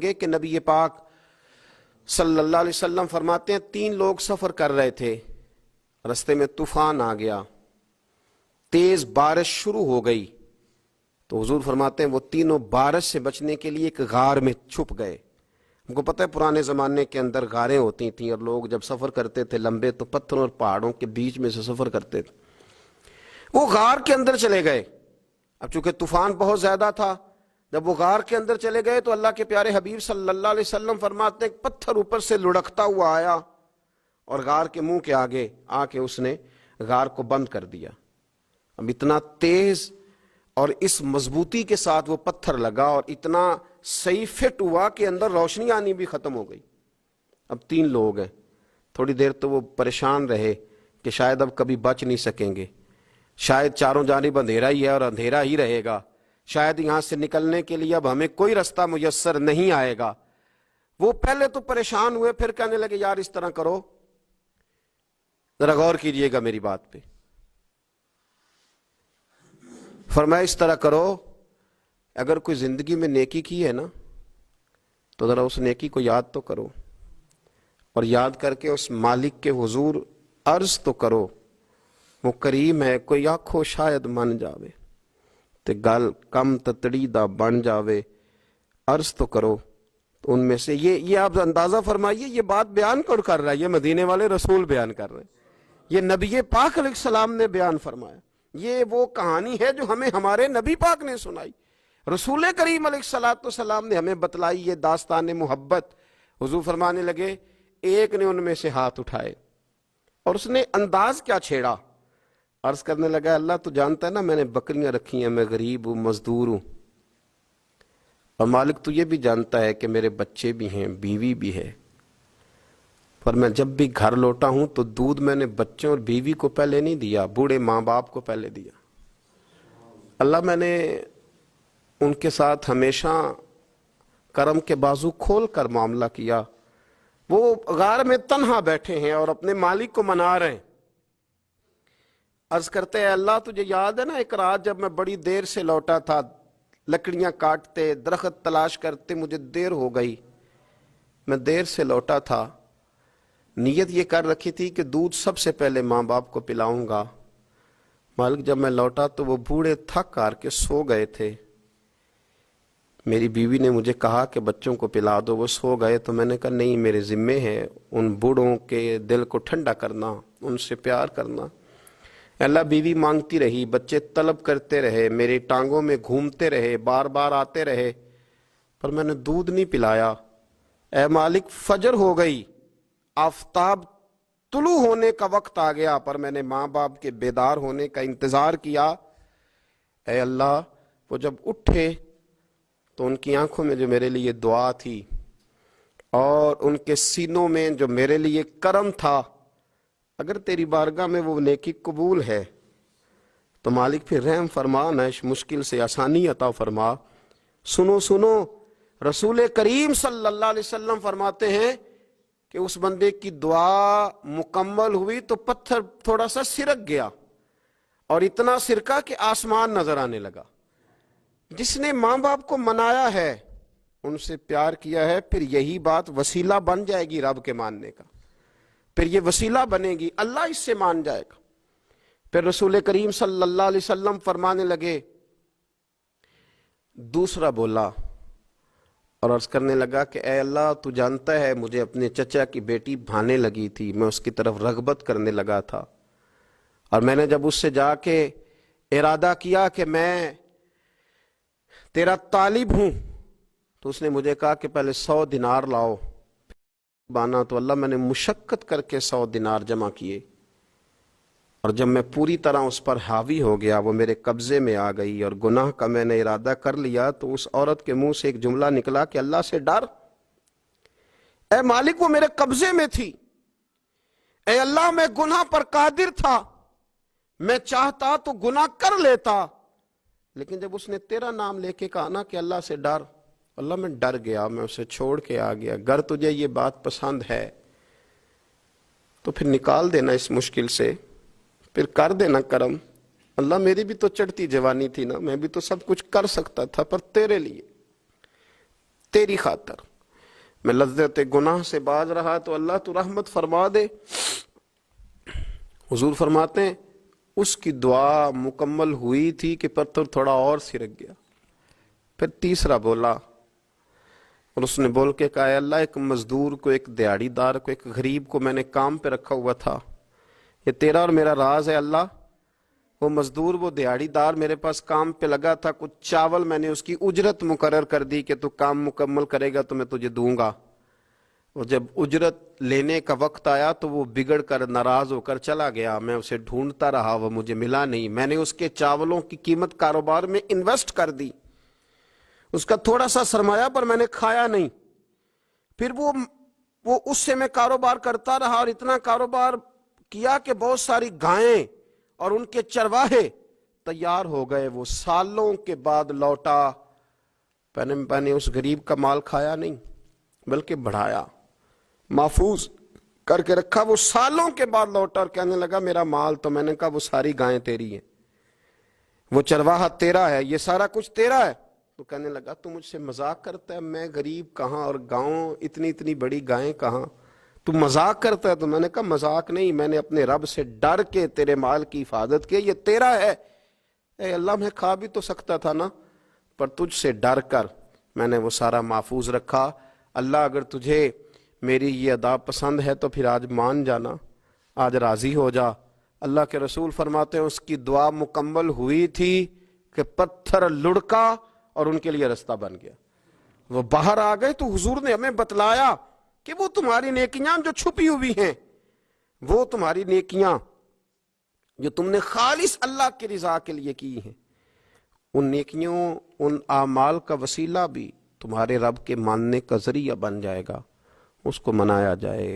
لگے کہ نبی پاک صلی اللہ علیہ وسلم فرماتے ہیں 3 لوگ سفر کر رہے تھے، رستے میں طوفان آ گیا، تیز بارش شروع ہو گئی، تو حضور فرماتے ہیں وہ تینوں بارش سے بچنے کے لیے ایک غار میں چھپ گئے۔ ہم کو پتہ ہے پرانے زمانے کے اندر غاریں ہوتی تھیں، اور لوگ جب سفر کرتے تھے لمبے تو پتھروں اور پہاڑوں کے بیچ میں سے سفر کرتے تھے۔ وہ غار کے اندر چلے گئے۔ اب چونکہ طوفان بہت زیادہ تھا، جب وہ غار کے اندر چلے گئے تو اللہ کے پیارے حبیب صلی اللہ علیہ وسلم فرماتے ہیں ایک پتھر اوپر سے لڑکتا ہوا آیا اور غار کے منہ کے آگے آ کے اس نے غار کو بند کر دیا۔ اب اتنا تیز اور اس مضبوطی کے ساتھ وہ پتھر لگا اور اتنا صحیح فٹ ہوا کہ اندر روشنی آنی بھی ختم ہو گئی۔ اب 3 لوگ ہیں، تھوڑی دیر تو وہ پریشان رہے کہ شاید اب کبھی بچ نہیں سکیں گے، شاید چاروں جانب اندھیرا ہی ہے اور اندھیرا ہی رہے گا، شاید یہاں سے نکلنے کے لیے اب ہمیں کوئی رستہ میسر نہیں آئے گا۔ وہ پہلے تو پریشان ہوئے، پھر کہنے لگے یار اس طرح کرو، ذرا غور کیجئے گا میری بات پہ۔ فرمایا اس طرح کرو، اگر کوئی زندگی میں نیکی کی ہے نا تو ذرا اس نیکی کو یاد تو کرو، اور یاد کر کے اس مالک کے حضور عرض تو کرو، وہ کریم ہے، کوئی آنکھو شاید من جاوے تے گل کم تتڑی دا بن جاوے، عرض تو کرو۔ تو ان میں سے یہ آپ اندازہ فرمائیے، یہ بات بیان کون کر رہا ہے؟ یہ مدینے والے رسول بیان کر رہے ہیں، یہ نبی پاک علیہ السلام نے بیان فرمایا۔ یہ وہ کہانی ہے جو ہمیں ہمارے نبی پاک نے سنائی، رسول کریم علیہ السلام نے ہمیں بتلائی، یہ داستان محبت۔ حضور فرمانے لگے ایک نے ان میں سے ہاتھ اٹھائے اور اس نے انداز کیا چھیڑا، عرض کرنے لگا اللہ تو جانتا ہے نا میں نے بکریاں رکھی ہیں، میں غریب ہوں، مزدور ہوں، اور مالک تو یہ بھی جانتا ہے کہ میرے بچے بھی ہیں، بیوی بھی ہے، پر میں جب بھی گھر لوٹا ہوں تو دودھ میں نے بچوں اور بیوی کو پہلے نہیں دیا، بوڑھے ماں باپ کو پہلے دیا۔ اللہ میں نے ان کے ساتھ ہمیشہ کرم کے بازو کھول کر معاملہ کیا۔ وہ غار میں تنہا بیٹھے ہیں اور اپنے مالک کو منا رہے ہیں۔ عرض کرتے ہیں اللہ تجھے یاد ہے نا ایک رات جب میں بڑی دیر سے لوٹا تھا، لکڑیاں کاٹتے، درخت تلاش کرتے، مجھے دیر ہو گئی، میں دیر سے لوٹا تھا، نیت یہ کر رکھی تھی کہ دودھ سب سے پہلے ماں باپ کو پلاؤں گا۔ مالک جب میں لوٹا تو وہ بوڑھے تھک ہار کے سو گئے تھے، میری بیوی نے مجھے کہا کہ بچوں کو پلا دو، وہ سو گئے، تو میں نے کہا نہیں، میرے ذمے ہے ان بوڑھوں کے دل کو ٹھنڈا کرنا، ان سے پیار کرنا۔ اللہ بیوی مانگتی رہی، بچے طلب کرتے رہے، میری ٹانگوں میں گھومتے رہے، بار بار آتے رہے، پر میں نے دودھ نہیں پلایا۔ اے مالک فجر ہو گئی، آفتاب طلوع ہونے کا وقت آ گیا، پر میں نے ماں باپ کے بیدار ہونے کا انتظار کیا۔ اے اللہ وہ جب اٹھے تو ان کی آنکھوں میں جو میرے لیے دعا تھی اور ان کے سینوں میں جو میرے لیے کرم تھا، اگر تیری بارگاہ میں وہ نیکی قبول ہے تو مالک پھر رحم فرما، نہ اس مشکل سے آسانی عطا فرما۔ سنو سنو، رسول کریم صلی اللہ علیہ وسلم فرماتے ہیں کہ اس بندے کی دعا مکمل ہوئی تو پتھر تھوڑا سا سرک گیا، اور اتنا سرکا کہ آسمان نظر آنے لگا۔ جس نے ماں باپ کو منایا ہے، ان سے پیار کیا ہے، پھر یہی بات وسیلہ بن جائے گی رب کے ماننے کا، پھر یہ وسیلہ بنے گی، اللہ اس سے مان جائے گا۔ پھر رسول کریم صلی اللہ علیہ وسلم فرمانے لگے، دوسرا بولا اور عرض کرنے لگا کہ اے اللہ تو جانتا ہے مجھے اپنے چچا کی بیٹی بھانے لگی تھی، میں اس کی طرف رغبت کرنے لگا تھا، اور میں نے جب اس سے جا کے ارادہ کیا کہ میں تیرا طالب ہوں، تو اس نے مجھے کہا کہ پہلے 100 دینار لاؤ بانا، تو اللہ میں نے مشقت کر کے 100 دینار جمع کیے، اور جب میں پوری طرح اس پر حاوی ہو گیا، وہ میرے قبضے میں آ گئی اور گناہ کا میں نے ارادہ کر لیا، تو اس عورت کے منہ سے ایک جملہ نکلا کہ اللہ سے ڈر۔ اے مالک وہ میرے قبضے میں تھی، اے اللہ میں گناہ پر قادر تھا، میں چاہتا تو گناہ کر لیتا، لیکن جب اس نے تیرا نام لے کے کہا نا کہ اللہ سے ڈر، اللہ میں ڈر گیا، میں اسے چھوڑ کے آ گیا۔ اگر تجھے یہ بات پسند ہے تو پھر نکال دینا اس مشکل سے، پھر کر دینا کرم۔ اللہ میری بھی تو چڑھتی جوانی تھی نا، میں بھی تو سب کچھ کر سکتا تھا، پر تیرے لیے، تیری خاطر میں لذت گناہ سے باز رہا تو اللہ تو رحمت فرما دے۔ حضور فرماتے ہیں اس کی دعا مکمل ہوئی تھی کہ پتھر تھوڑا اور سرک گیا۔ پھر تیسرا بولا اور اس نے بول کے کہا، اے اللہ ایک مزدور کو، ایک دیہڑی دار کو، ایک غریب کو میں نے کام پہ رکھا ہوا تھا، یہ تیرا اور میرا راز ہے اللہ۔ وہ مزدور، وہ دیہڑی دار میرے پاس کام پہ لگا تھا، کچھ چاول میں نے اس کی اجرت مقرر کر دی کہ تو کام مکمل کرے گا تو میں تجھے دوں گا۔ اور جب اجرت لینے کا وقت آیا تو وہ بگڑ کر ناراض ہو کر چلا گیا۔ میں اسے ڈھونڈتا رہا، وہ مجھے ملا نہیں۔ میں نے اس کے چاولوں کی قیمت کاروبار میں انویسٹ کر دی، اس کا تھوڑا سا سرمایہ پر میں نے کھایا نہیں۔ پھر وہ اس سے میں کاروبار کرتا رہا اور اتنا کاروبار کیا کہ بہت ساری گائیں اور ان کے چرواہے تیار ہو گئے۔ وہ سالوں کے بعد لوٹا، میں نے اس غریب کا مال کھایا نہیں بلکہ بڑھایا، محفوظ کر کے رکھا۔ وہ سالوں کے بعد لوٹا اور کہنے لگا میرا مال، تو میں نے کہا وہ ساری گائیں تیری ہیں، وہ چرواہا تیرا ہے، یہ سارا کچھ تیرا ہے۔ تو کہنے لگا تو مجھ سے مذاق کرتا ہے، میں غریب کہاں اور گاؤں اتنی بڑی گائیں کہاں، تو مذاق کرتا ہے۔ تو میں نے کہا مذاق نہیں، میں نے اپنے رب سے ڈر کے تیرے مال کی حفاظت کی، یہ تیرا ہے۔ اے اللہ میں کھا بھی تو سکتا تھا نا، پر تجھ سے ڈر کر میں نے وہ سارا محفوظ رکھا۔ اللہ اگر تجھے میری یہ ادا پسند ہے تو پھر آج مان جانا، آج راضی ہو جا۔ اللہ کے رسول فرماتے ہیں اس کی دعا مکمل ہوئی تھی کہ پتھر لڑکا اور ان کے لیے رستہ بن گیا۔ وہ باہر آ گئے تو حضور نے ہمیں بتلایا کہ وہ تمہاری نیکیاں جو چھپی ہوئی ہیں، وہ تمہاری نیکیاں جو تم نے خالص اللہ کی رضا کے لیے کی ہیں، ان نیکیوں، ان اعمال کا وسیلہ بھی تمہارے رب کے ماننے کا ذریعہ بن جائے گا، اس کو منایا جائے۔